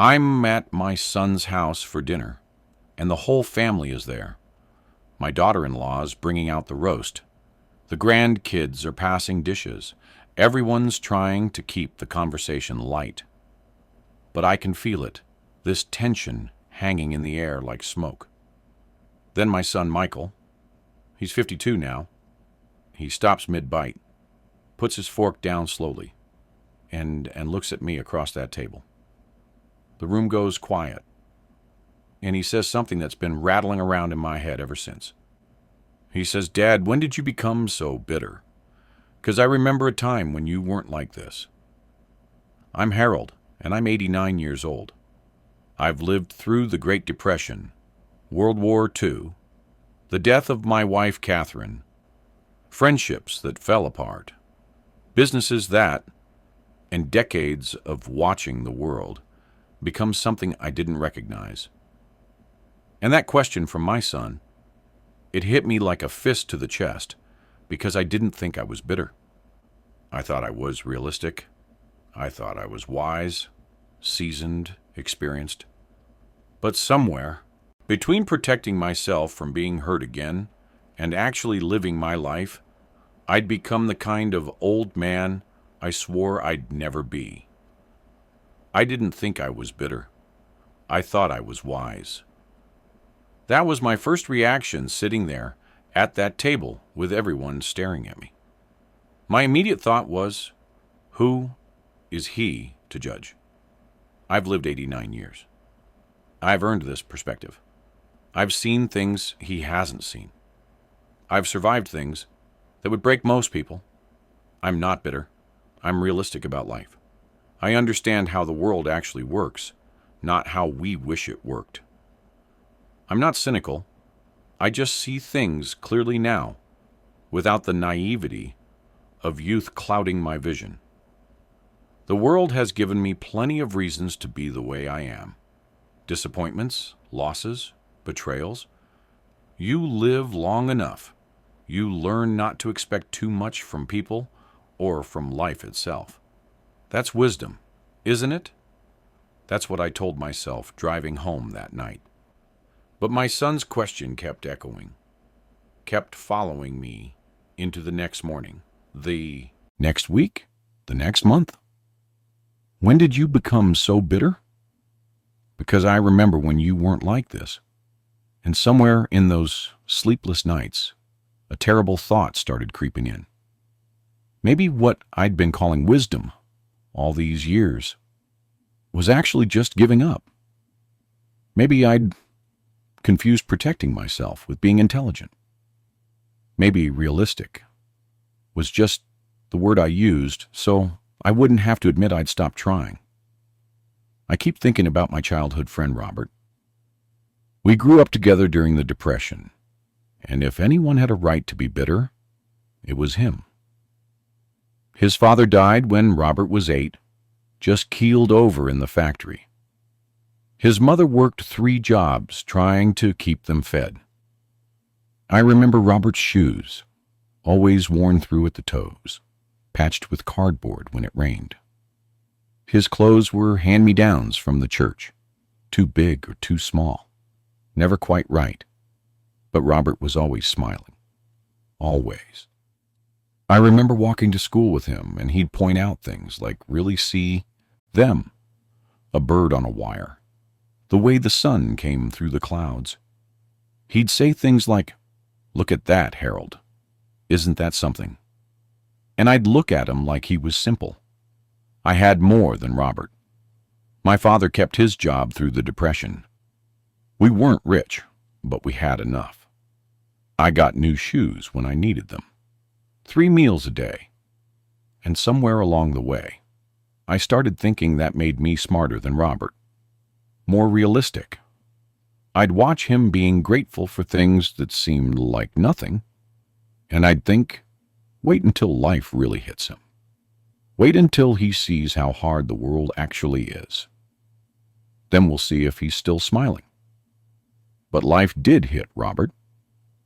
I'm at my son's house for dinner, and the whole family is there. My daughter-in-law's bringing out the roast. The grandkids are passing dishes. Everyone's trying to keep the conversation light. But I can feel it, this tension hanging in the air like smoke. Then my son Michael, he's 52 now, he stops mid-bite, puts his fork down slowly, and looks at me across that table. The room goes quiet, and he says something that's been rattling around in my head ever since. He says, "Dad, when did you become so bitter? 'Cause I remember a time when you weren't like this." I'm Harold, and I'm 89 years old. I've lived through the Great Depression, World War II, the death of my wife Catherine, friendships that fell apart, businesses that, and decades of watching the world become something I didn't recognize. And that question from my son, it hit me like a fist to the chest because I didn't think I was bitter. I thought I was realistic. I thought I was wise, seasoned, experienced. But somewhere, between protecting myself from being hurt again and actually living my life, I'd become the kind of old man I swore I'd never be. I didn't think I was bitter. I thought I was wise. That was my first reaction sitting there at that table with everyone staring at me. My immediate thought was, who is he to judge? I've lived 89 years. I've earned this perspective. I've seen things he hasn't seen. I've survived things that would break most people. I'm not bitter. I'm realistic about life. I understand how the world actually works, not how we wish it worked. I'm not cynical. I just see things clearly now, without the naivety of youth clouding my vision. The world has given me plenty of reasons to be the way I am. Disappointments, losses, betrayals. You live long enough, you learn not to expect too much from people or from life itself. That's wisdom, isn't it? That's what I told myself driving home that night. But my son's question kept echoing, kept following me into the next morning, the next week, the next month. When did you become so bitter? Because I remember when you weren't like this. And somewhere in those sleepless nights, a terrible thought started creeping in. Maybe what I'd been calling wisdom all these years was actually just giving up. Maybe I'd confused protecting myself with being intelligent. Maybe realistic was just the word I used so I wouldn't have to admit I'd stopped trying. I keep thinking about my childhood friend Robert. We grew up together during the Depression, and if anyone had a right to be bitter, it was him. His father died when Robert was 8, just keeled over in the factory. His mother worked 3 jobs trying to keep them fed. I remember Robert's shoes, always worn through at the toes, patched with cardboard when it rained. His clothes were hand-me-downs from the church, too big or too small, never quite right. But Robert was always smiling. Always. I remember walking to school with him, and he'd point out things like really see them, a bird on a wire, the way the sun came through the clouds. He'd say things like, "Look at that, Harold. Isn't that something?" And I'd look at him like he was simple. I had more than Robert. My father kept his job through the Depression. We weren't rich, but we had enough. I got new shoes when I needed them. 3 meals a day. And somewhere along the way, I started thinking that made me smarter than Robert. More realistic. I'd watch him being grateful for things that seemed like nothing, and I'd think, wait until life really hits him. Wait until he sees how hard the world actually is. Then we'll see if he's still smiling. But life did hit Robert.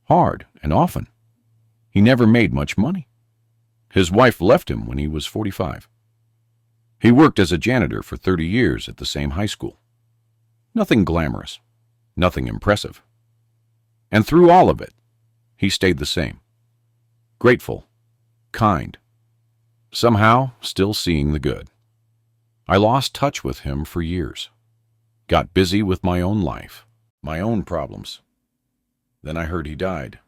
Hard and often. He never made much money. His wife left him when he was 45. He worked as a janitor for 30 years at the same high school. Nothing glamorous, nothing impressive. And through all of it, he stayed the same. Grateful, kind, somehow still seeing the good. I lost touch with him for years. Got busy with my own life, my own problems. Then I heard he died.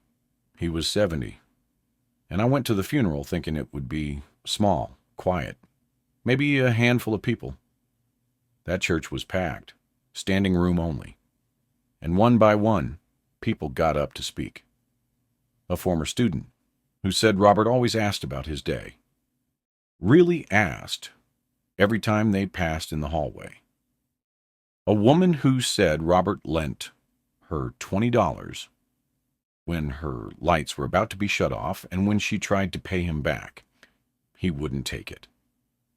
He was 70. And I went to the funeral thinking it would be small, quiet, maybe a handful of people. That church was packed, standing room only. And one by one, people got up to speak. A former student who said Robert always asked about his day. Really asked every time they passed in the hallway. A woman who said Robert lent her $20 when her lights were about to be shut off and when she tried to pay him back, he wouldn't take it.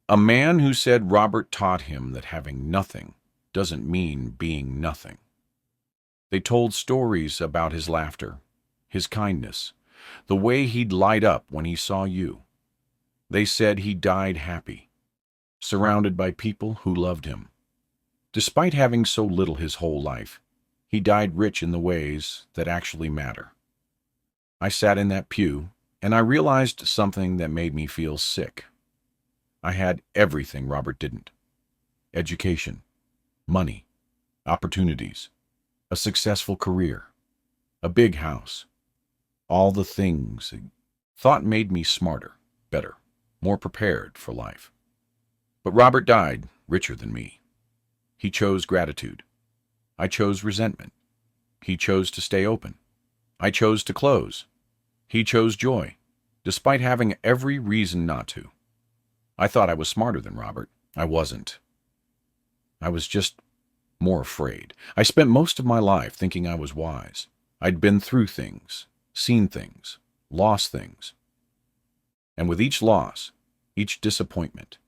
A man who said Robert taught him that having nothing doesn't mean being nothing. They told stories about his laughter, his kindness, the way he'd light up when he saw you. They said he died happy, surrounded by people who loved him. Despite having so little his whole life, he died rich in the ways that actually matter. I sat in that pew, and I realized something that made me feel sick. I had everything Robert didn't. Education, money, opportunities, a successful career, a big house, all the things I thought made me smarter, better, more prepared for life. But Robert died richer than me. He chose gratitude. I chose resentment. He chose to stay open. I chose to close. He chose joy, despite having every reason not to. I thought I was smarter than Robert. I wasn't. I was just more afraid. I spent most of my life thinking I was wise. I'd been through things, seen things, lost things. And with each loss, each disappointment,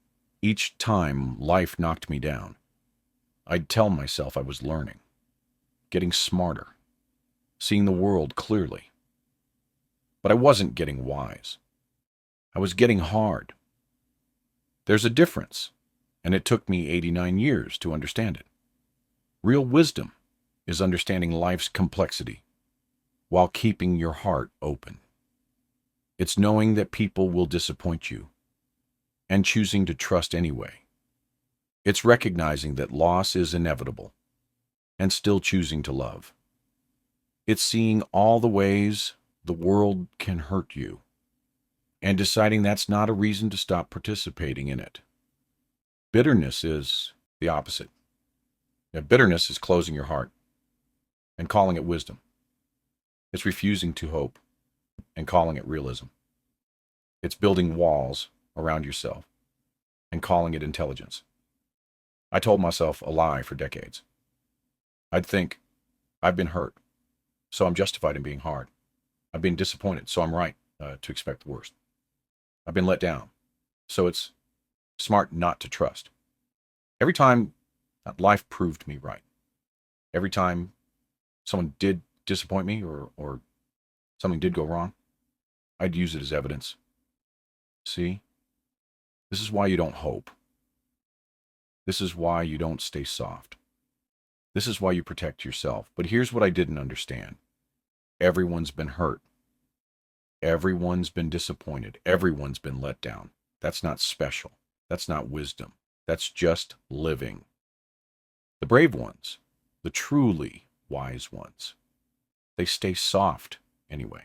each time life knocked me down, I'd tell myself I was learning, getting smarter, seeing the world clearly. But I wasn't getting wise. I was getting hard. There's a difference, and it took me 89 years to understand it. Real wisdom is understanding life's complexity while keeping your heart open. It's knowing that people will disappoint you and choosing to trust anyway. It's recognizing that loss is inevitable and still choosing to love. It's seeing all the ways the world can hurt you and deciding that's not a reason to stop participating in it. Bitterness is the opposite. Bitterness is closing your heart and calling it wisdom. It's refusing to hope and calling it realism. It's building walls around yourself and calling it intelligence. I told myself a lie for decades. I'd think, I've been hurt, so I'm justified in being hard. I've been disappointed, so I'm right to expect the worst. I've been let down, so it's smart not to trust. Every time life proved me right. Every time someone did disappoint me or something did go wrong, I'd use it as evidence. See, this is why you don't hope. This is why you don't stay soft. This is why you protect yourself. But here's what I didn't understand. Everyone's been hurt. Everyone's been disappointed. Everyone's been let down. That's not special. That's not wisdom. That's just living. The brave ones, the truly wise ones, they stay soft anyway.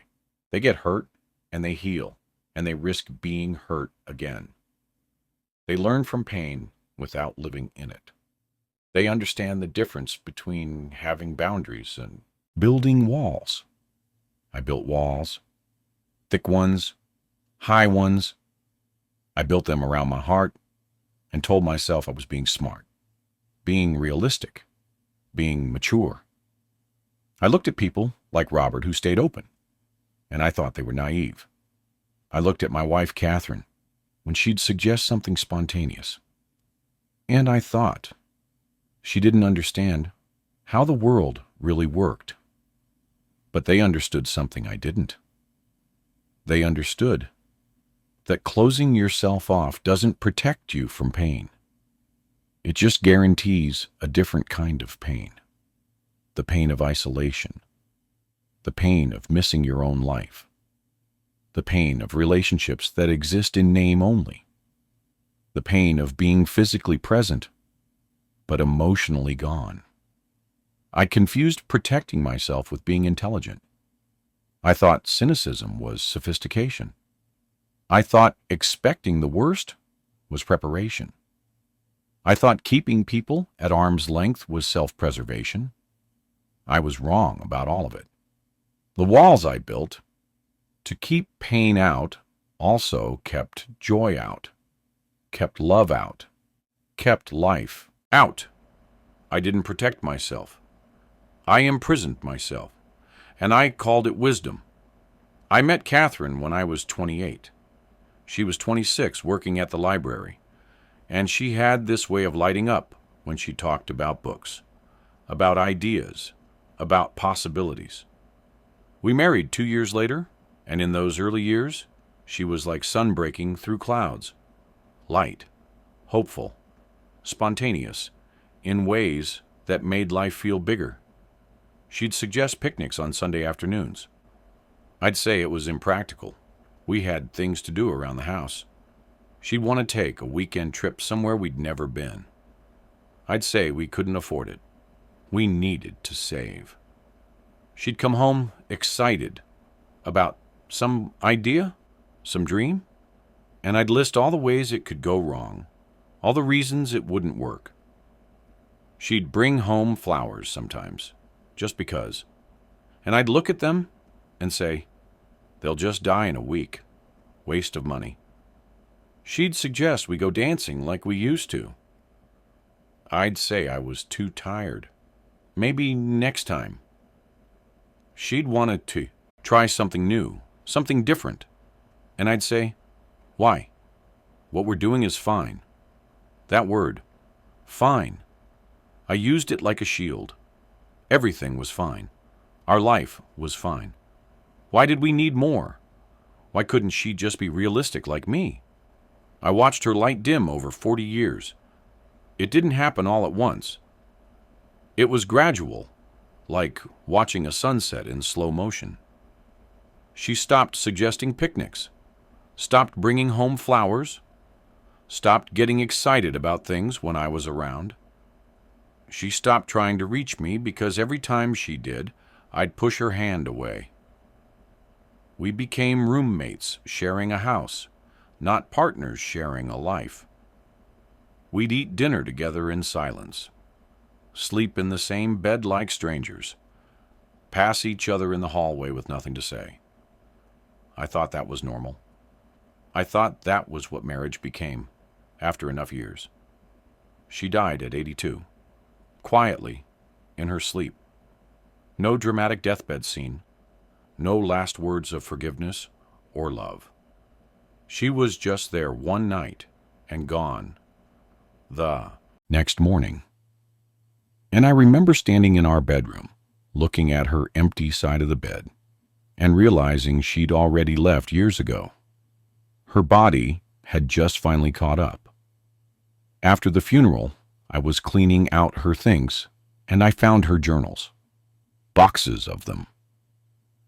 They get hurt and they heal and they risk being hurt again. They learn from pain without living in it. They understand the difference between having boundaries and building walls. I built walls, thick ones, high ones. I built them around my heart and told myself I was being smart, being realistic, being mature. I looked at people like Robert who stayed open, and I thought they were naive. I looked at my wife, Catherine, when she'd suggest something spontaneous, and I thought she didn't understand how the world really worked. But they understood something I didn't. They understood that closing yourself off doesn't protect you from pain. It just guarantees a different kind of pain. The pain of isolation. The pain of missing your own life. The pain of relationships that exist in name only. The pain of being physically present, but emotionally gone. I confused protecting myself with being intelligent. I thought cynicism was sophistication. I thought expecting the worst was preparation. I thought keeping people at arm's length was self-preservation. I was wrong about all of it. The walls I built to keep pain out also kept joy out, kept love out, kept life out. I didn't protect myself. I imprisoned myself, and I called it wisdom. I met Catherine when I was 28. She was 26, working at the library, and she had this way of lighting up when she talked about books, about ideas, about possibilities. We married 2 years later, and in those early years, she was like sun breaking through clouds, light, hopeful, spontaneous, in ways that made life feel bigger. She'd suggest picnics on Sunday afternoons. I'd say it was impractical. We had things to do around the house. She'd want to take a weekend trip somewhere we'd never been. I'd say we couldn't afford it. We needed to save. She'd come home excited about some idea, some dream, and I'd list all the ways it could go wrong, all the reasons it wouldn't work. She'd bring home flowers sometimes, just because, and I'd look at them and say, they'll just die in a week. Waste of money. She'd suggest we go dancing like we used to. I'd say I was too tired. Maybe next time. She'd wanted to try something new, something different. And I'd say, why? What we're doing is fine. That word, fine. I used it like a shield. Everything was fine. Our life was fine. Why did we need more? Why couldn't she just be realistic like me? I watched her light dim over 40 years. It didn't happen all at once. It was gradual, like watching a sunset in slow motion. She stopped suggesting picnics, stopped bringing home flowers, stopped getting excited about things when I was around. She stopped trying to reach me because every time she did, I'd push her hand away. We became roommates sharing a house, not partners sharing a life. We'd eat dinner together in silence, sleep in the same bed like strangers, pass each other in the hallway with nothing to say. I thought that was normal. I thought that was what marriage became after enough years. She died at 82, quietly, in her sleep. No dramatic deathbed scene. No last words of forgiveness or love. She was just there one night and gone the next morning. And I remember standing in our bedroom, looking at her empty side of the bed, and realizing she'd already left years ago. Her body had just finally caught up. After the funeral, I was cleaning out her things, and I found her journals. Boxes of them.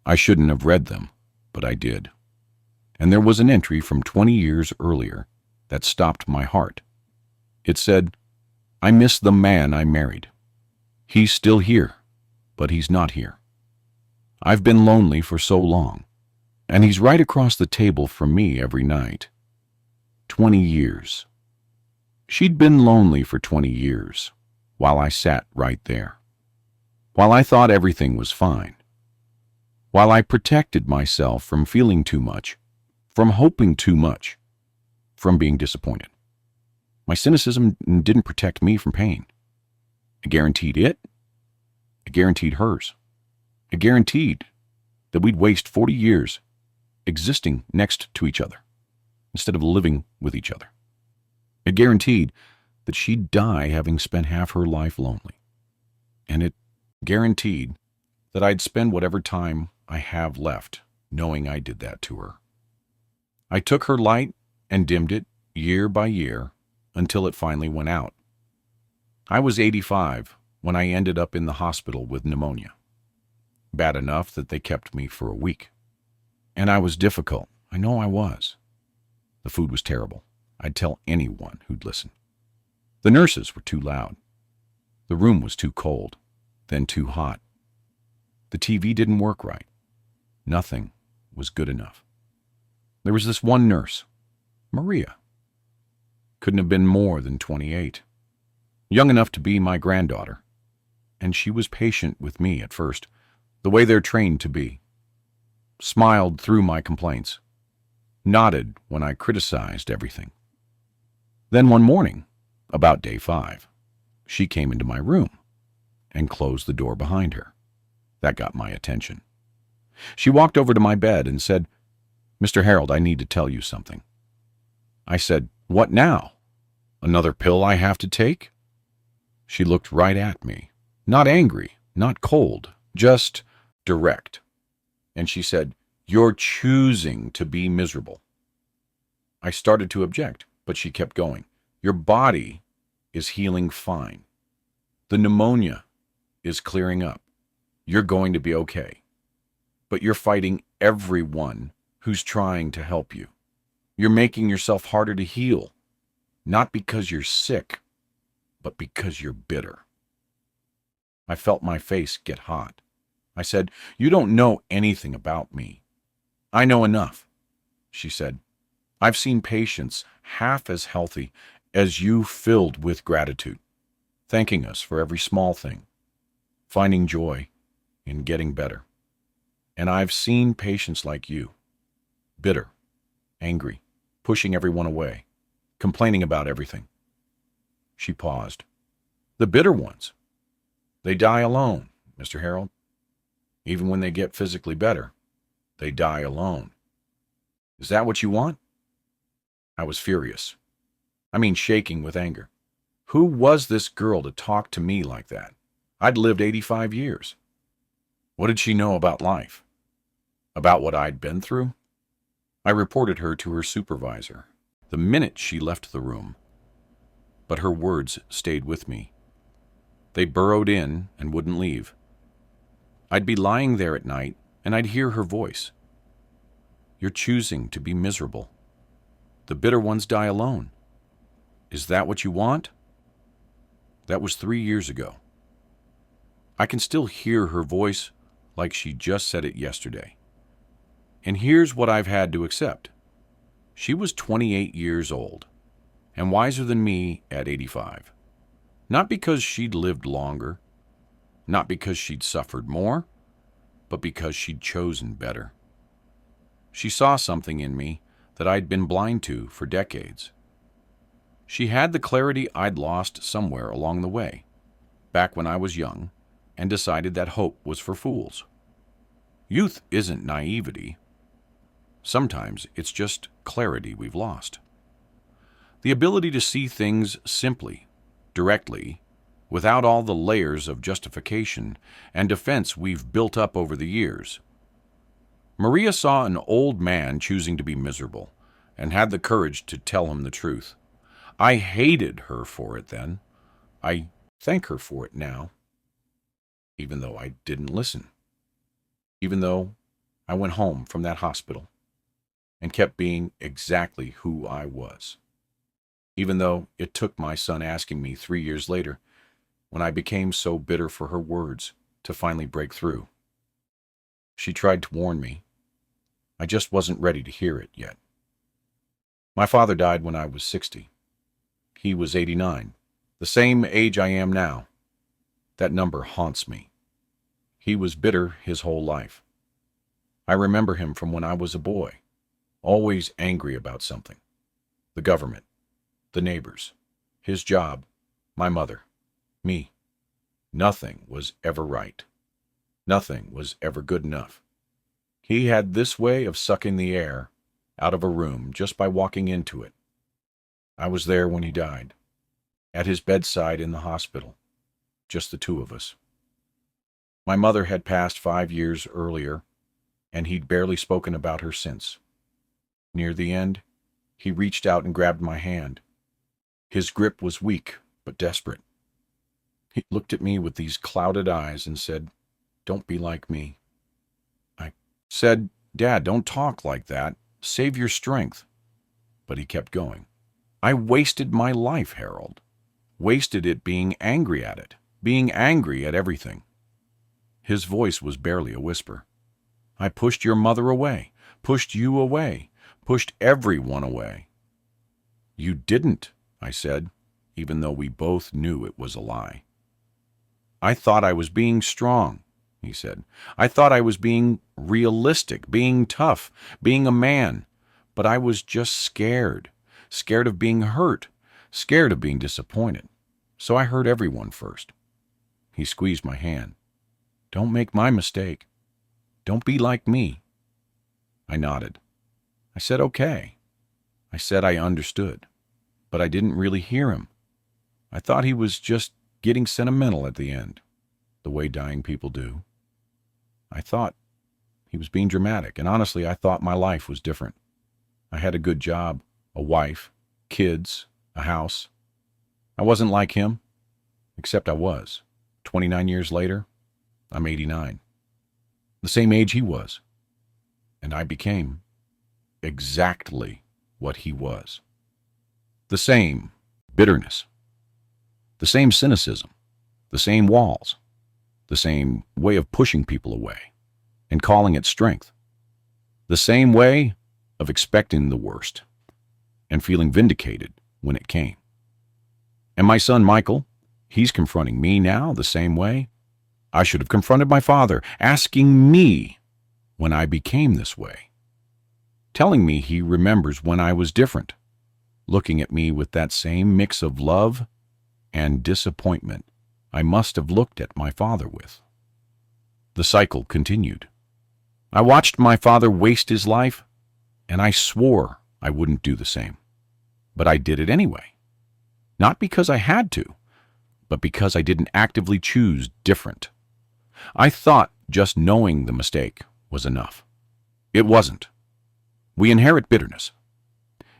I shouldn't have read them, but I did. And there was an entry from 20 years earlier that stopped my heart. It said, I miss the man I married. He's still here, but he's not here. I've been lonely for so long, and he's right across the table from me every night. 20 years. She'd been lonely for 20 years, while I sat right there. While I thought everything was fine. While I protected myself from feeling too much, from hoping too much, from being disappointed. My cynicism didn't protect me from pain. It guaranteed it. It guaranteed hers. It guaranteed that we'd waste 40 years existing next to each other instead of living with each other. It guaranteed that she'd die having spent half her life lonely. And it guaranteed that I'd spend whatever time I have left knowing I did that to her. I took her light and dimmed it year by year until it finally went out. I was 85 when I ended up in the hospital with pneumonia. Bad enough that they kept me for a week. And I was difficult. I know I was. The food was terrible. I'd tell anyone who'd listen. The nurses were too loud. The room was too cold, then too hot. The TV didn't work right. Nothing was good enough. There was this one nurse, Maria. Couldn't have been more than 28. Young enough to be my granddaughter. And she was patient with me at first, the way they're trained to be. Smiled through my complaints. Nodded when I criticized everything. Then one morning, about day 5, she came into my room and closed the door behind her. That got my attention. She walked over to my bed and said, "Mr. Harold, I need to tell you something." I said, "What now? Another pill I have to take?" She looked right at me, not angry, not cold, just direct. And she said, "You're choosing to be miserable." I started to object, but she kept going. "Your body is healing fine. The pneumonia is clearing up. You're going to be okay. But you're fighting everyone who's trying to help you. You're making yourself harder to heal, not because you're sick, but because you're bitter." I felt my face get hot. I said, "You don't know anything about me." "I know enough," she said. "I've seen patients half as healthy as you, filled with gratitude, thanking us for every small thing, finding joy in getting better. And I've seen patients like you, bitter, angry, pushing everyone away, complaining about everything." She paused. "The bitter ones, they die alone, Mr. Harold. Even when they get physically better, they die alone. Is that what you want?" I was furious. I mean, shaking with anger. Who was this girl to talk to me like that? I'd lived 85 years. What did she know about life? About what I'd been through? I reported her to her supervisor the minute she left the room. But her words stayed with me. They burrowed in and wouldn't leave. I'd be lying there at night, and I'd hear her voice. "You're choosing to be miserable. The bitter ones die alone. Is that what you want?" That was 3 years ago. I can still hear her voice like she just said it yesterday. And here's what I've had to accept. She was 28 years old, and wiser than me at 85. Not because she'd lived longer, not because she'd suffered more, but because she'd chosen better. She saw something in me that I'd been blind to for decades. She had the clarity I'd lost somewhere along the way, back when I was young, and decided that hope was for fools. Youth isn't naivety. Sometimes it's just clarity we've lost. The ability to see things simply, directly, without all the layers of justification and defense we've built up over the years. Maria saw an old man choosing to be miserable and had the courage to tell him the truth. I hated her for it then. I thank her for it now. Even though I didn't listen. Even though I went home from that hospital and kept being exactly who I was. Even though it took my son asking me 3 years later, when I became so bitter for her words, to finally break through. She tried to warn me. I just wasn't ready to hear it yet. My father died when I was 60. He was 89, the same age I am now. That number haunts me. He was bitter his whole life. I remember him from when I was a boy, always angry about something. The government, the neighbors, his job, my mother, me. Nothing was ever right. Nothing was ever good enough. He had this way of sucking the air out of a room just by walking into it. I was there when he died, at his bedside in the hospital, just the two of us. My mother had passed 5 years earlier, and he'd barely spoken about her since. Near the end, he reached out and grabbed my hand. His grip was weak but desperate. He looked at me with these clouded eyes and said, "Don't be like me." I said, "Dad, don't talk like that. Save your strength." But he kept going. "I wasted my life, Harold. Wasted it being angry at it, being angry at everything." His voice was barely a whisper. "I pushed your mother away, pushed you away, pushed everyone away." "You didn't," I said, even though we both knew it was a lie. "I thought I was being strong," he said. "I thought I was being realistic, being tough, being a man. But I was just scared, scared of being hurt, scared of being disappointed. So I hurt everyone first." He squeezed my hand. "Don't make my mistake. Don't be like me." I nodded. I said, "Okay." I said I understood. But I didn't really hear him. I thought he was just getting sentimental at the end, the way dying people do. I thought he was being dramatic, and honestly, I thought my life was different. I had a good job, a wife, kids, a house. I wasn't like him, except I was. 29 years later, I'm 89. The same age he was. And I became exactly what he was. The same bitterness, the same cynicism, the same walls, the same way of pushing people away and calling it strength, the same way of expecting the worst and feeling vindicated when it came. And my son Michael, he's confronting me now the same way. I should have confronted my father, asking me when I became this way, telling me he remembers when I was different, looking at me with that same mix of love and disappointment I must have looked at my father with. The cycle continued. I watched my father waste his life, and I swore I wouldn't do the same. But I did it anyway. Not because I had to, but because I didn't actively choose different. I thought just knowing the mistake was enough. It wasn't. We inherit bitterness.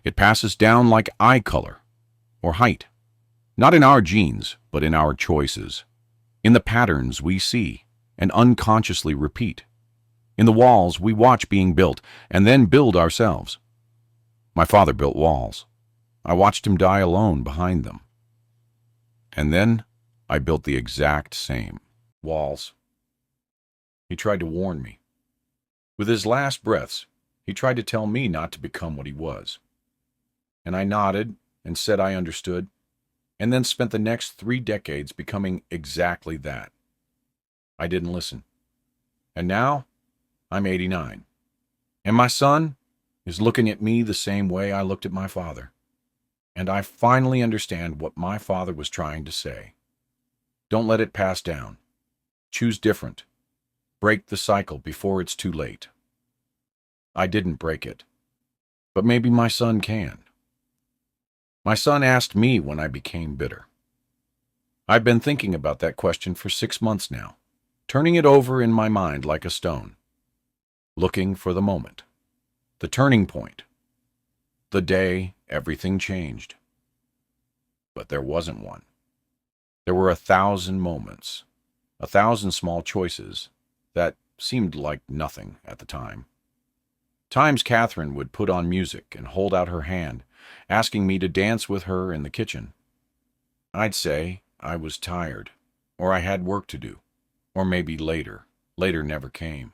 It passes down like eye color or height. Not in our genes, but in our choices. In the patterns we see and unconsciously repeat. In the walls we watch being built and then build ourselves. My father built walls. I watched him die alone behind them. And then I built the exact same walls. He tried to warn me. With his last breaths, he tried to tell me not to become what he was. And I nodded and said I understood, and then spent the next 3 decades becoming exactly that. I didn't listen. And now, I'm 89. And my son is looking at me the same way I looked at my father. And I finally understand what my father was trying to say. Don't let it pass down. Choose different. Break the cycle before it's too late. I didn't break it. But maybe my son can. My son asked me when I became bitter. I've been thinking about that question for 6 months now, turning it over in my mind like a stone, looking for the moment, the turning point, the day everything changed. But there wasn't one. There were 1,000 moments, 1,000 small choices that seemed like nothing at the time. Times Catherine would put on music and hold out her hand, asking me to dance with her in the kitchen. I'd say I was tired, or I had work to do, or maybe later. Later never came.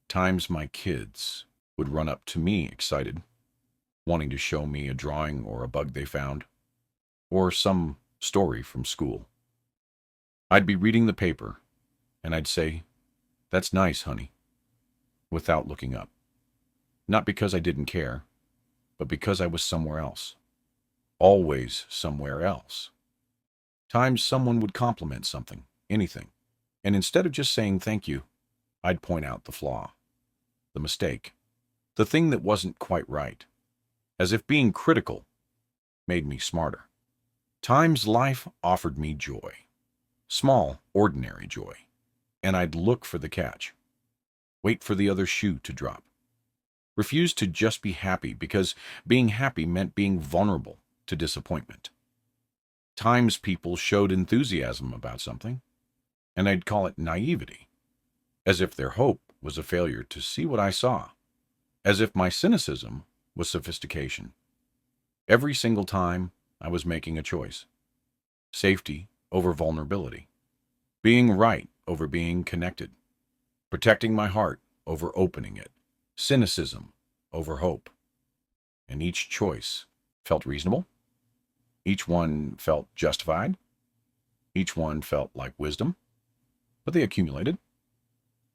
Times my kids would run up to me excited, wanting to show me a drawing or a bug they found, or some story from school. I'd be reading the paper, and I'd say, "That's nice, honey," without looking up. Not because I didn't care, but because I was somewhere else. Always somewhere else. Times someone would compliment something, anything, and instead of just saying thank you, I'd point out the flaw, the mistake, the thing that wasn't quite right, as if being critical made me smarter. Times life offered me joy, small, ordinary joy, and I'd look for the catch, wait for the other shoe to drop. Refuse to just be happy because being happy meant being vulnerable to disappointment. Times people showed enthusiasm about something, and I'd call it naivety, as if their hope was a failure to see what I saw, as if my cynicism was sophistication. Every single time I was making a choice. Safety over vulnerability. Being right over being connected. Protecting my heart over opening it. Cynicism over hope. And each choice felt reasonable. Each one felt justified. Each one felt like wisdom. But they accumulated,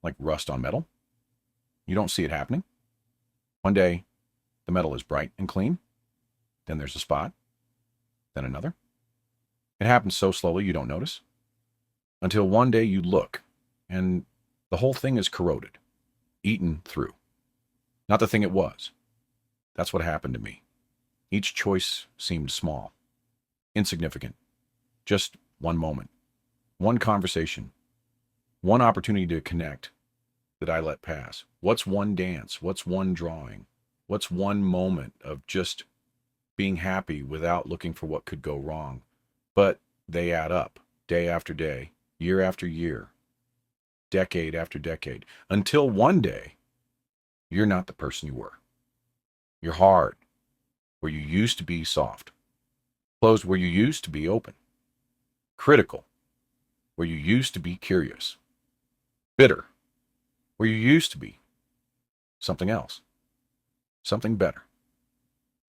like rust on metal. You don't see it happening. One day, the metal is bright and clean. Then there's a spot. Then another. It happens so slowly you don't notice. Until one day you look, and the whole thing is corroded, eaten through. Not the thing it was. That's what happened to me. Each choice seemed small, insignificant. Just one moment, one conversation, one opportunity to connect that I let pass. What's one dance? What's one drawing? What's one moment of just being happy without looking for what could go wrong? But they add up, day after day, year after year, decade after decade, until one day, you're not the person you were. You're hard, where you used to be soft. Closed, where you used to be open. Critical, where you used to be curious. Bitter, where you used to be something else, something better.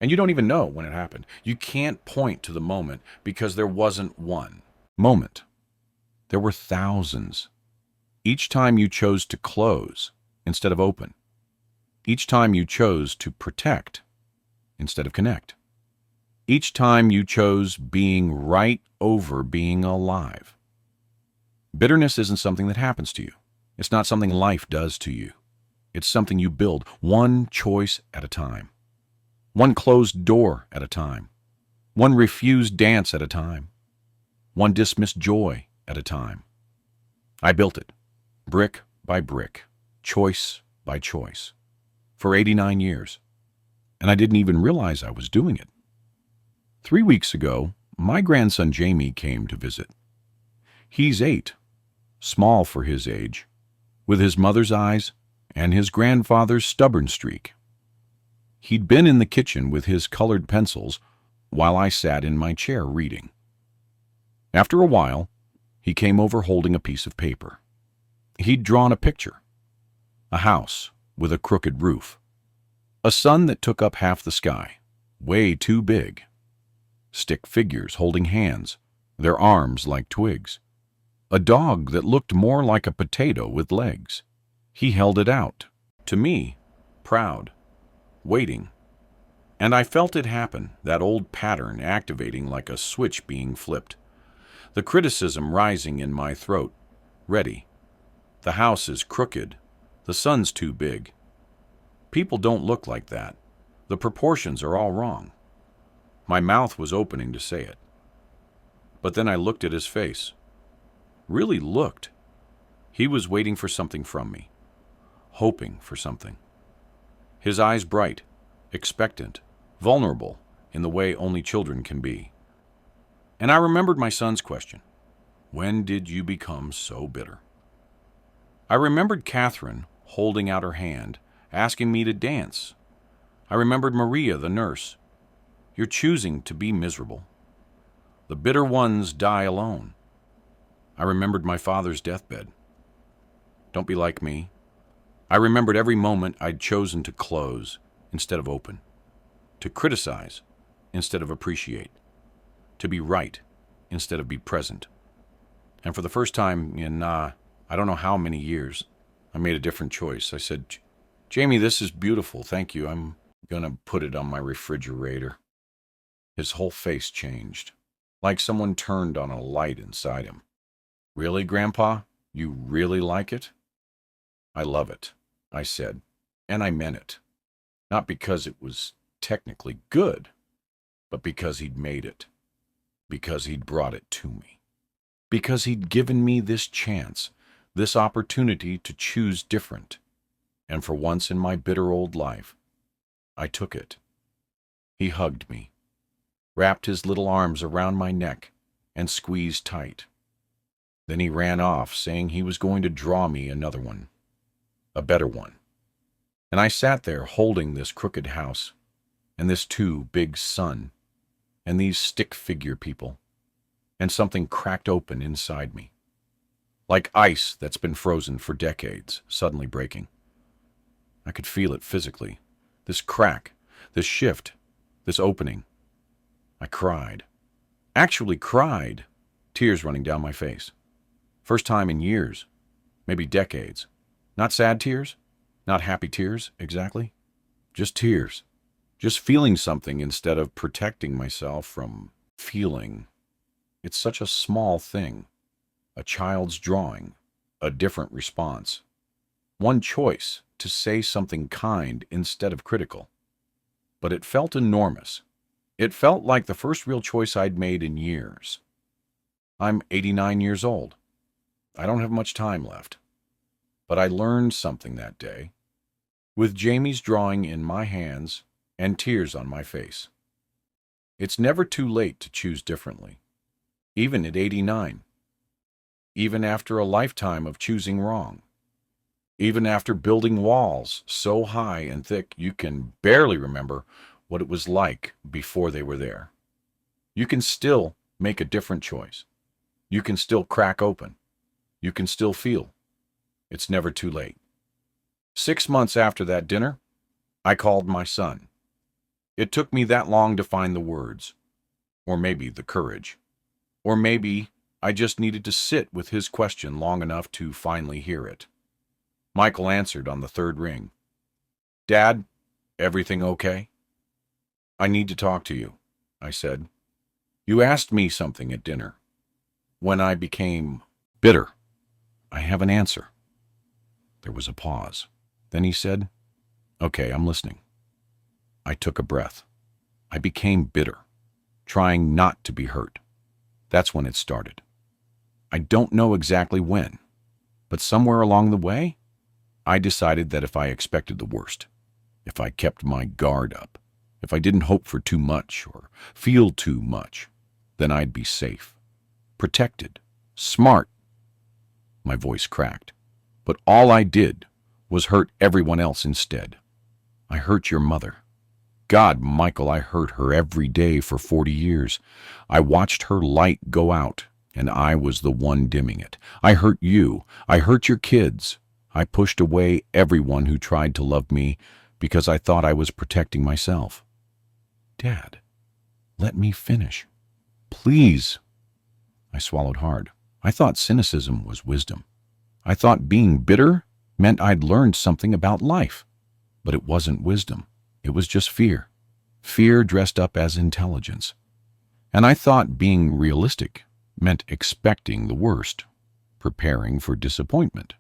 And you don't even know when it happened. You can't point to the moment because there wasn't one moment. There were thousands. Each time you chose to close instead of open. Each time you chose to protect instead of connect. Each time you chose being right over being alive. Bitterness isn't something that happens to you. It's not something life does to you. It's something you build one choice at a time. One closed door at a time. One refused dance at a time. One dismissed joy at a time. I built it, brick by brick, choice by choice, for 89 years, and I didn't even realize I was doing it. 3 weeks ago, my grandson Jamie came to visit. He's 8, small for his age, with his mother's eyes and his grandfather's stubborn streak. He'd been in the kitchen with his colored pencils while I sat in my chair reading. After a while, he came over holding a piece of paper. He'd drawn a picture. A house with a crooked roof. A sun that took up half the sky, way too big. Stick figures holding hands, their arms like twigs. A dog that looked more like a potato with legs. He held it out, to me, proud, waiting. And I felt it happen, that old pattern activating like a switch being flipped. The criticism rising in my throat, ready. The house is crooked. The sun's too big. People don't look like that. The proportions are all wrong. My mouth was opening to say it. But then I looked at his face. Really looked. He was waiting for something from me. Hoping for something. His eyes bright, expectant, vulnerable in the way only children can be. And I remembered my son's question. When did you become so bitter? I remembered Catherine holding out her hand, asking me to dance. I remembered Maria, the nurse. You're choosing to be miserable. The bitter ones die alone. I remembered my father's deathbed. Don't be like me. I remembered every moment I'd chosen to close instead of open, to criticize instead of appreciate, to be right instead of be present. And for the first time in, I don't know how many years, I made a different choice. I said, Jamie, this is beautiful, thank you. I'm going to put it on my refrigerator. His whole face changed, like someone turned on a light inside him. Really, Grandpa? You really like it? I love it, I said, and I meant it. Not because it was technically good, but because he'd made it. Because he'd brought it to me. Because he'd given me this chance, this opportunity to choose different. And for once in my bitter old life, I took it. He hugged me, wrapped his little arms around my neck, and squeezed tight. Then he ran off, saying he was going to draw me another one, a better one. And I sat there holding this crooked house, and this too big sun, and these stick figure people, and something cracked open inside me, like ice that's been frozen for decades, suddenly breaking. I could feel it physically, this crack, this shift, this opening. I cried. Actually cried, tears running down my face. First time in years, maybe decades. Not sad tears, not happy tears, exactly. Just tears. Just feeling something instead of protecting myself from feeling. It's such a small thing. A child's drawing, a different response. One choice to say something kind instead of critical. But it felt enormous. It felt like the first real choice I'd made in years. I'm 89 years old. I don't have much time left. But I learned something that day, with Jamie's drawing in my hands and tears on my face. It's never too late to choose differently, even at 89, even after a lifetime of choosing wrong, even after building walls so high and thick you can barely remember what it was like before they were there. You can still make a different choice. You can still crack open. You can still feel. It's never too late. 6 months after that dinner, I called my son. It took me that long to find the words, or maybe the courage, or maybe I just needed to sit with his question long enough to finally hear it. Michael answered on the third ring. "Dad, everything okay?" "I need to talk to you," I said. "You asked me something at dinner. When I became bitter, I have an answer." There was a pause. Then he said, "Okay, I'm listening." I took a breath. I became bitter, trying not to be hurt. That's when it started. I don't know exactly when, but somewhere along the way, I decided that if I expected the worst, if I kept my guard up, if I didn't hope for too much or feel too much, then I'd be safe, protected, smart. My voice cracked, but all I did was hurt everyone else instead. I hurt your mother. God, Michael, I hurt her every day for 40 years. I watched her light go out, and I was the one dimming it. I hurt you. I hurt your kids. I pushed away everyone who tried to love me because I thought I was protecting myself. Dad, let me finish. Please. I swallowed hard. I thought cynicism was wisdom. I thought being bitter meant I'd learned something about life. But it wasn't wisdom. It was just fear. Fear dressed up as intelligence. And I thought being realistic meant expecting the worst, preparing for disappointment.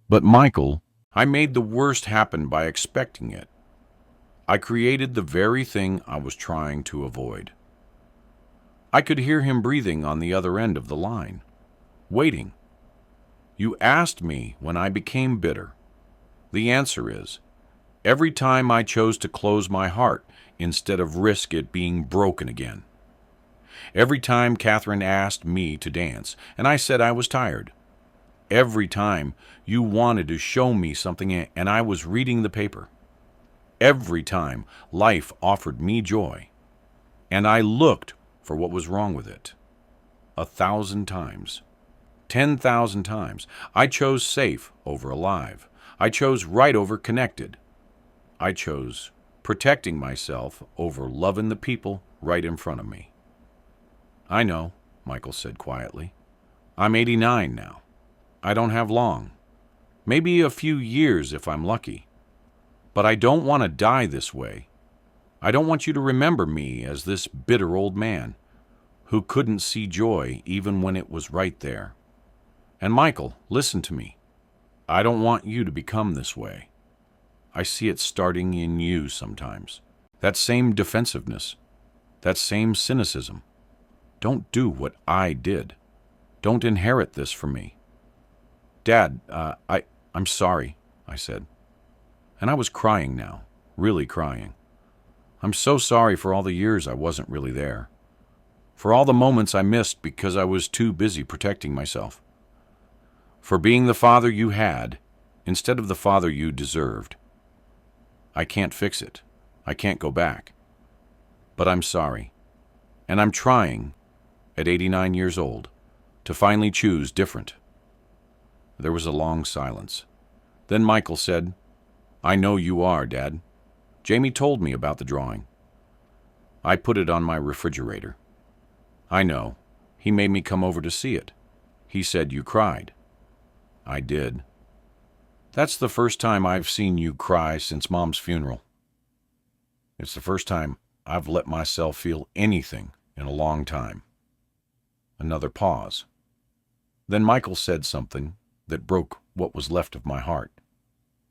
But Michael, I made the worst happen by expecting it. I created the very thing I was trying to avoid. I could hear him breathing on the other end of the line, waiting. You asked me when I became bitter. The answer is, every time I chose to close my heart instead of risk it being broken again. Every time Catherine asked me to dance and I said I was tired. Every time you wanted to show me something and I was reading the paper. Every time life offered me joy and I looked for what was wrong with it. 1,000 times. 10,000 times. I chose safe over alive. I chose right over connected. I chose protecting myself over loving the people right in front of me. I know, Michael said quietly. I'm 89 now. I don't have long. Maybe a few years if I'm lucky. But I don't want to die this way. I don't want you to remember me as this bitter old man who couldn't see joy even when it was right there. And Michael, listen to me. I don't want you to become this way. I see it starting in you sometimes. That same defensiveness, that same cynicism. Don't do what I did. Don't inherit this from me. Dad, I'm sorry, I said. And I was crying now, really crying. I'm so sorry for all the years I wasn't really there. For all the moments I missed because I was too busy protecting myself. For being the father you had instead of the father you deserved. I can't fix it. I can't go back. But I'm sorry. And I'm trying, at 89 years old, to finally choose different. There was a long silence. Then Michael said, "I know you are, Dad. Jamie told me about the drawing. I put it on my refrigerator. I know. He made me come over to see it. He said you cried." I did. That's the first time I've seen you cry since Mom's funeral. It's the first time I've let myself feel anything in a long time. Another pause. Then Michael said something that broke what was left of my heart.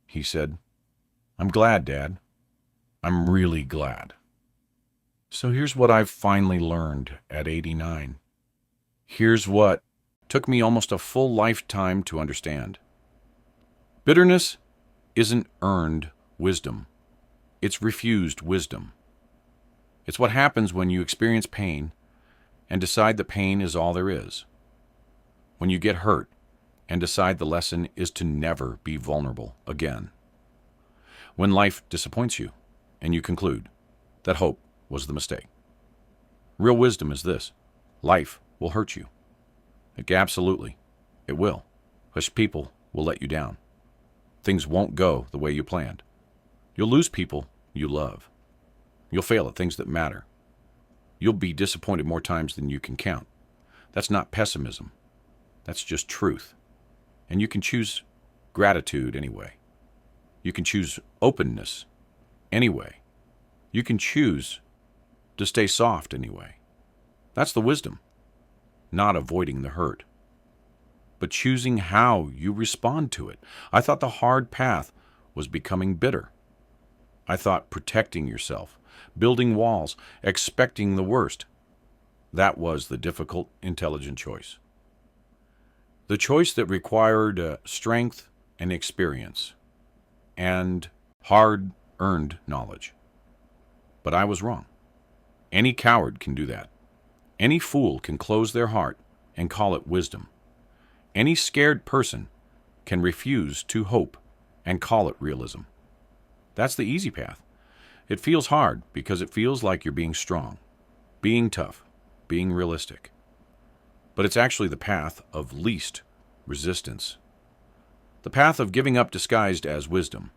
He said, "I'm glad, Dad. I'm really glad." So here's what I've finally learned at 89. Here's what took me almost a full lifetime to understand. Bitterness isn't earned wisdom. It's refused wisdom. It's what happens when you experience pain and decide that pain is all there is. When you get hurt and decide the lesson is to never be vulnerable again. When life disappoints you and you conclude that hope was the mistake. Real wisdom is this: life will hurt you. Absolutely, it will. Because people will let you down. Things won't go the way you planned. You'll lose people you love. You'll fail at things that matter. You'll be disappointed more times than you can count. That's not pessimism. That's just truth. And you can choose gratitude anyway. You can choose openness anyway. You can choose to stay soft anyway. That's the wisdom. Not avoiding the hurt, but choosing how you respond to it. I thought the hard path was becoming bitter. I thought protecting yourself, building walls, expecting the worst. That was the difficult, intelligent choice. The choice that required strength and experience and hard-earned knowledge. But I was wrong. Any coward can do that. Any fool can close their heart and call it wisdom. Any scared person can refuse to hope and call it realism. That's the easy path. It feels hard because it feels like you're being strong, being tough, being realistic. But it's actually the path of least resistance. The path of giving up disguised as wisdom.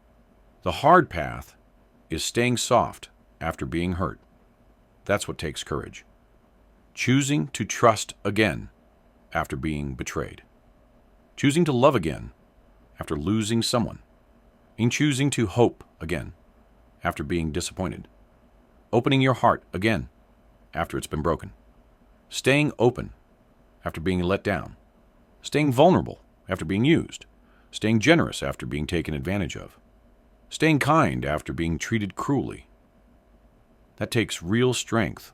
The hard path is staying soft after being hurt. That's what takes courage. Choosing to trust again after being betrayed. Choosing to love again after losing someone. And choosing to hope again after being disappointed. Opening your heart again after it's been broken. Staying open after being let down. Staying vulnerable after being used. Staying generous after being taken advantage of. Staying kind after being treated cruelly. That takes real strength.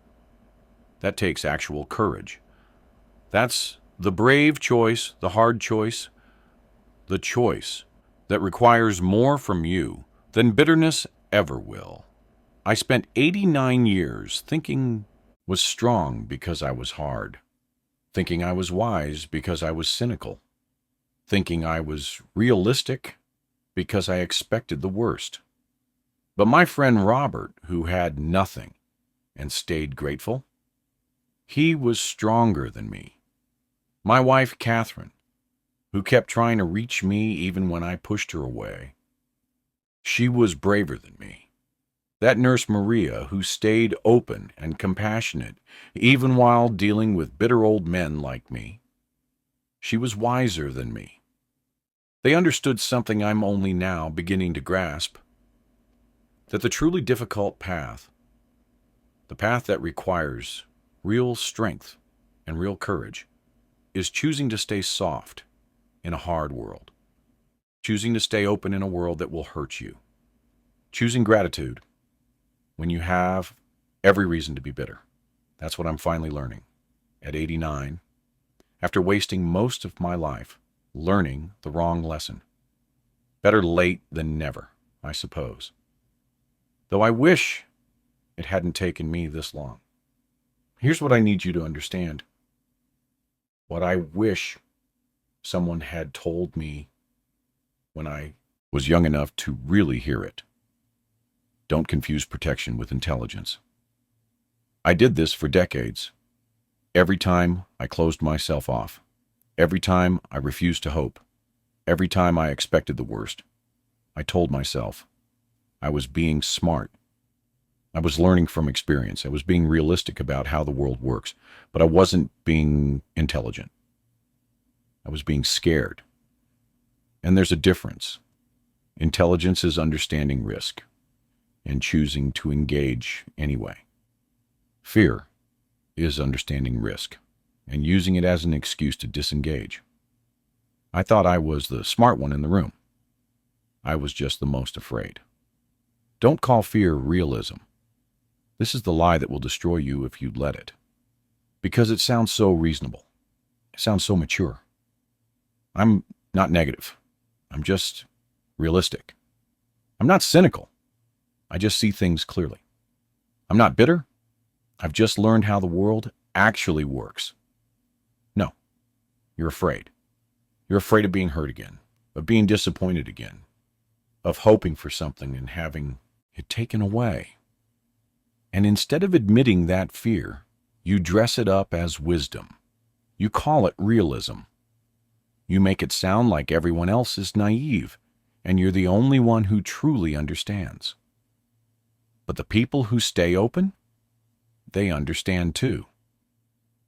That takes actual courage. That's the brave choice, the hard choice, the choice that requires more from you than bitterness ever will. I spent 89 years thinking was strong because I was hard, thinking I was wise because I was cynical, thinking I was realistic because I expected the worst. But my friend Robert, who had nothing and stayed grateful, he was stronger than me. My wife, Catherine, who kept trying to reach me even when I pushed her away, she was braver than me. That nurse Maria, who stayed open and compassionate even while dealing with bitter old men like me, she was wiser than me. They understood something I'm only now beginning to grasp, that the truly difficult path, the path that requires real strength and real courage, is choosing to stay soft in a hard world, choosing to stay open in a world that will hurt you, choosing gratitude when you have every reason to be bitter. That's what I'm finally learning at 89, after wasting most of my life learning the wrong lesson. Better late than never, I suppose. Though I wish it hadn't taken me this long. Here's what I need you to understand. What I wish someone had told me when I was young enough to really hear it. Don't confuse protection with intelligence. I did this for decades. Every time I closed myself off, every time I refused to hope, every time I expected the worst, I told myself I was being smart. I was learning from experience. I was being realistic about how the world works, but I wasn't being intelligent. I was being scared. And there's a difference. Intelligence is understanding risk and choosing to engage anyway. Fear is understanding risk and using it as an excuse to disengage. I thought I was the smart one in the room. I was just the most afraid. Don't call fear realism. This is the lie that will destroy you if you let it. Because it sounds so reasonable. It sounds so mature. I'm not negative. I'm just realistic. I'm not cynical. I just see things clearly. I'm not bitter. I've just learned how the world actually works. No, you're afraid. You're afraid of being hurt again, of being disappointed again, of hoping for something and having it taken away. And instead of admitting that fear, you dress it up as wisdom. You call it realism. You make it sound like everyone else is naive, and you're the only one who truly understands. But the people who stay open, they understand too.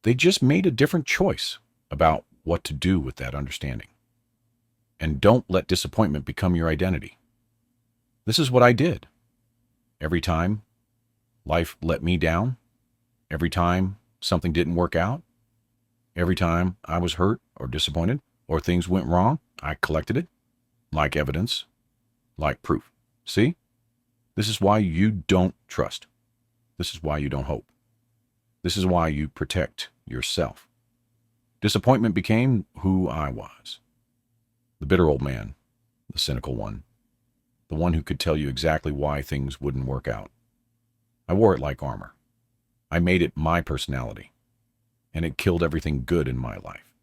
They just made a different choice about what to do with that understanding. And don't let disappointment become your identity. This is what I did. Every time life let me down, every time something didn't work out, every time I was hurt or disappointed or things went wrong, I collected it like evidence, like proof. See? This is why you don't trust. This is why you don't hope. This is why you protect yourself. Disappointment became who I was. The bitter old man, the cynical one, the one who could tell you exactly why things wouldn't work out. I wore it like armor. I made it my personality, and it killed everything good in my life.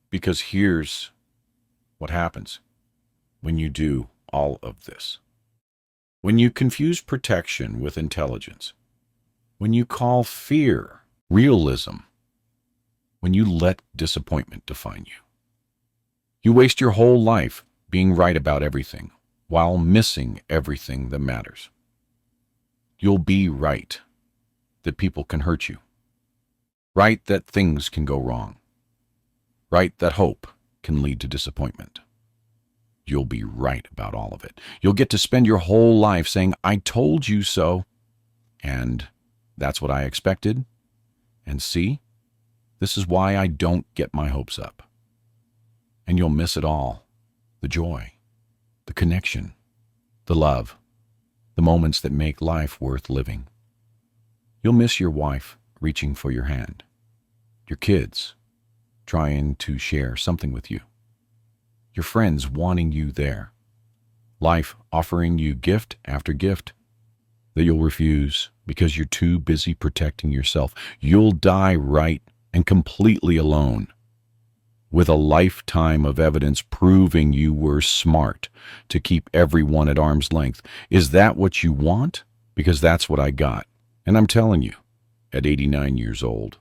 Because here's what happens when you do all of this. When you confuse protection with intelligence, when you call fear realism, when you let disappointment define you, you waste your whole life being right about everything while missing everything that matters. You'll be right that people can hurt you, right that things can go wrong, right that hope can lead to disappointment. You'll be right about all of it. You'll get to spend your whole life saying, I told you so, and that's what I expected. And see, this is why I don't get my hopes up. And you'll miss it all. The joy, the connection, the love, the moments that make life worth living. You'll miss your wife reaching for your hand, your kids trying to share something with you, your friends wanting you there, life offering you gift after gift that you'll refuse because you're too busy protecting yourself. You'll die right and completely alone, with a lifetime of evidence proving you were smart to keep everyone at arm's length. Is that what you want? Because that's what I got. And I'm telling you, at 89 years old,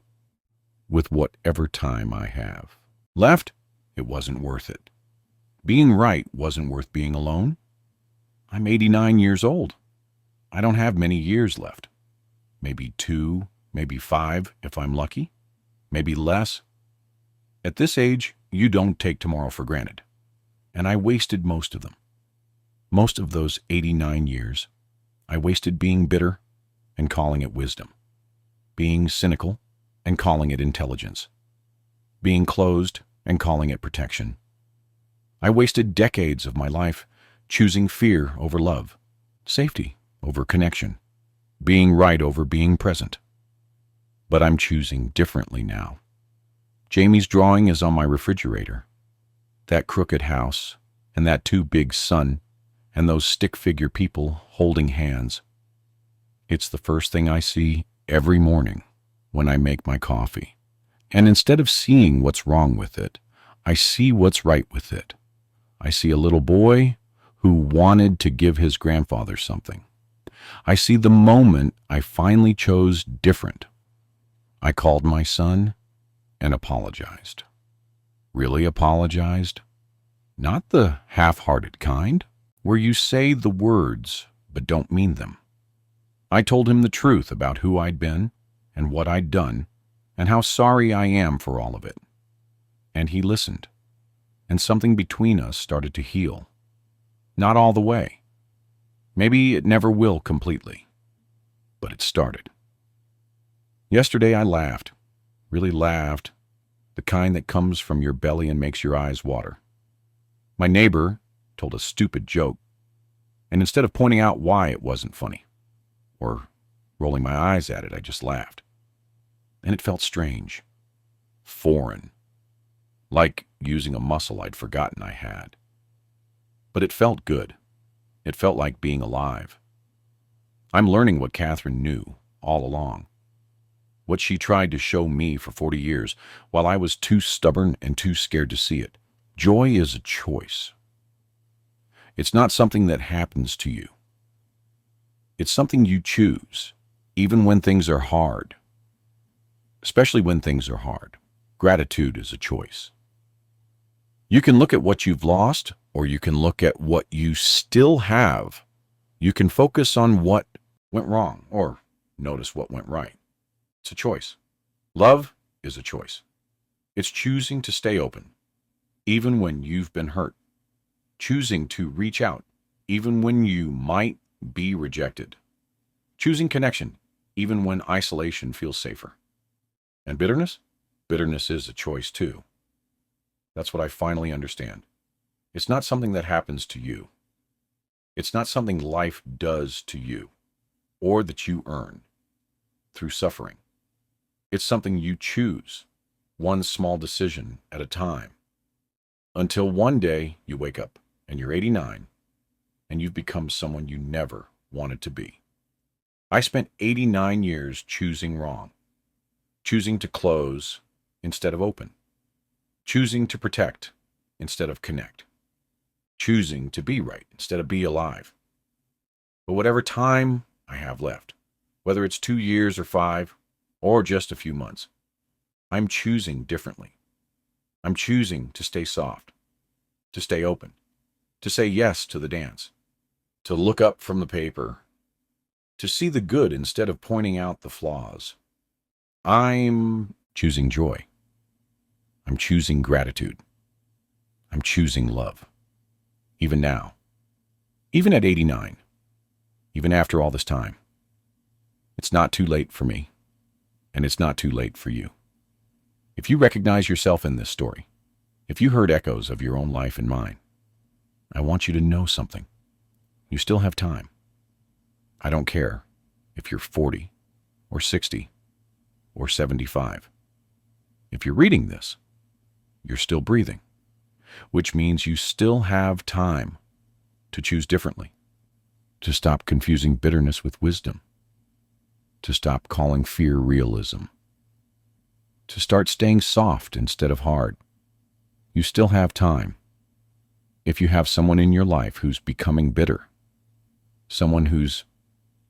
with whatever time I have left, it wasn't worth it. Being right wasn't worth being alone. I'm 89 years old. I don't have many years left. Maybe 2, maybe 5 if I'm lucky. Maybe less. At this age, you don't take tomorrow for granted. And I wasted most of them. Most of those 89 years, I wasted being bitter and calling it wisdom, being cynical and calling it intelligence, being closed and calling it protection. I wasted decades of my life choosing fear over love, safety over connection, being right over being present. But I'm choosing differently now. Jamie's drawing is on my refrigerator. That crooked house, and that too big sun, and those stick figure people holding hands. It's the first thing I see every morning when I make my coffee. And instead of seeing what's wrong with it, I see what's right with it. I see a little boy who wanted to give his grandfather something. I see the moment I finally chose different. I called my son and apologized. Really apologized? Not the half-hearted kind, where you say the words but don't mean them. I told him the truth about who I'd been and what I'd done and how sorry I am for all of it. And he listened, and something between us started to heal. Not all the way. Maybe it never will completely, but it started. Yesterday I laughed, really laughed, the kind that comes from your belly and makes your eyes water. My neighbor told a stupid joke, and instead of pointing out why it wasn't funny, or rolling my eyes at it, I just laughed. And it felt strange, foreign, like using a muscle I'd forgotten I had. But it felt good. It felt like being alive. I'm learning what Catherine knew all along, what she tried to show me for 40 years, while I was too stubborn and too scared to see it. Joy is a choice. It's not something that happens to you. It's something you choose, even when things are hard. Especially when things are hard. Gratitude is a choice. You can look at what you've lost, or you can look at what you still have. You can focus on what went wrong, or notice what went right. It's a choice. Love is a choice. It's choosing to stay open, even when you've been hurt. Choosing to reach out, even when you might be rejected. Choosing connection, even when isolation feels safer. And bitterness? Bitterness is a choice too. That's what I finally understand. It's not something that happens to you. It's not something life does to you, or that you earn through suffering. It's something you choose, one small decision at a time, until one day you wake up and you're 89 and you've become someone you never wanted to be. I spent 89 years choosing wrong, choosing to close instead of open, choosing to protect instead of connect, choosing to be right instead of be alive. But whatever time I have left, whether it's 2 years or 5 or just a few months, I'm choosing differently. I'm choosing to stay soft, to stay open, to say yes to the dance, to look up from the paper, to see the good instead of pointing out the flaws. I'm choosing joy. I'm choosing gratitude. I'm choosing love. Even now. Even at 89. Even after all this time. It's not too late for me. And it's not too late for you. If you recognize yourself in this story, if you heard echoes of your own life and mine, I want you to know something. You still have time. I don't care if you're 40 or 60 or 75. If you're reading this, you're still breathing, which means you still have time to choose differently, to stop confusing bitterness with wisdom, to stop calling fear realism, to start staying soft instead of hard. You still have time. If you have someone in your life who's becoming bitter, someone who's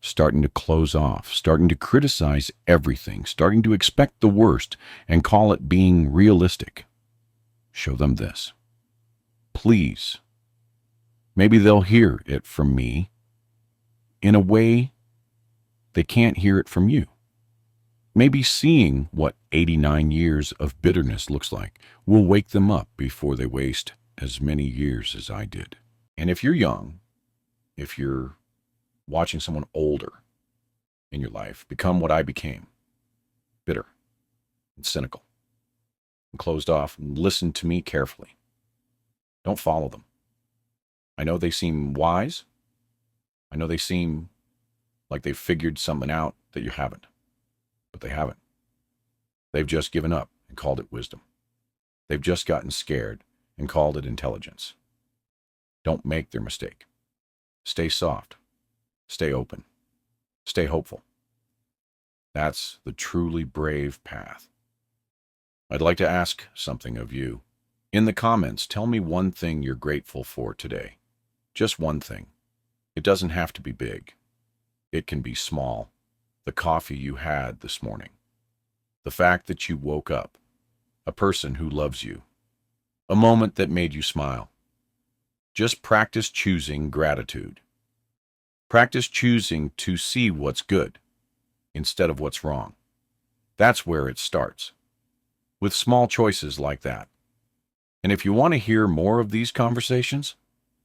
starting to close off, starting to criticize everything, starting to expect the worst and call it being realistic, show them this. Please. Maybe they'll hear it from me in a way they can't hear it from you. Maybe seeing what 89 years of bitterness looks like will wake them up before they waste as many years as I did. And if you're young, if you're watching someone older in your life become what I became, bitter and cynical and closed off, and listen to me carefully. Don't follow them. I know they seem wise. I know they seem like they've figured something out that you haven't, but they haven't. They've just given up and called it wisdom. They've just gotten scared and called it intelligence. Don't make their mistake. Stay soft. Stay open. Stay hopeful. That's the truly brave path. I'd like to ask something of you. In the comments, tell me one thing you're grateful for today. Just one thing. It doesn't have to be big. It can be small. The coffee you had this morning. The fact that you woke up. A person who loves you. A moment that made you smile. Just practice choosing gratitude. Practice choosing to see what's good instead of what's wrong. That's where it starts. With small choices like that. And if you want to hear more of these conversations,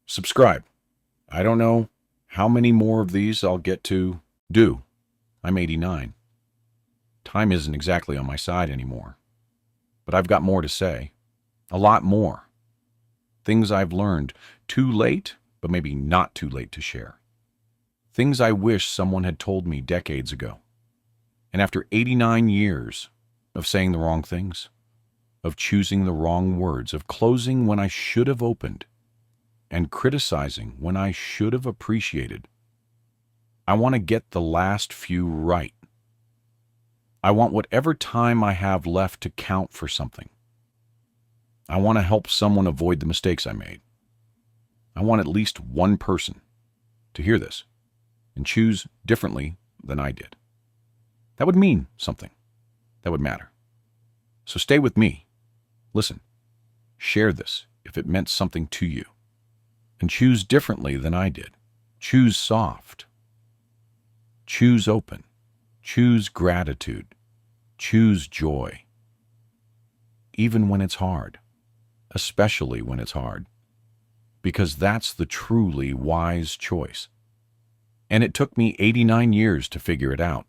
subscribe. I don't know how many more of these I'll get to do. I'm 89. Time isn't exactly on my side anymore. But I've got more to say. A lot more. Things I've learned too late, but maybe not too late to share. Things I wish someone had told me decades ago. And after 89 years of saying the wrong things, of choosing the wrong words, of closing when I should have opened, and criticizing when I should have appreciated, I want to get the last few right. I want whatever time I have left to count for something. I want to help someone avoid the mistakes I made. I want at least one person to hear this and choose differently than I did. That would mean something. That would matter. So stay with me. Listen. Share this if it meant something to you. And choose differently than I did. Choose soft. Choose open. Choose gratitude. Choose joy. Even when it's hard. Especially when it's hard. Because that's the truly wise choice. And it took me 89 years to figure it out.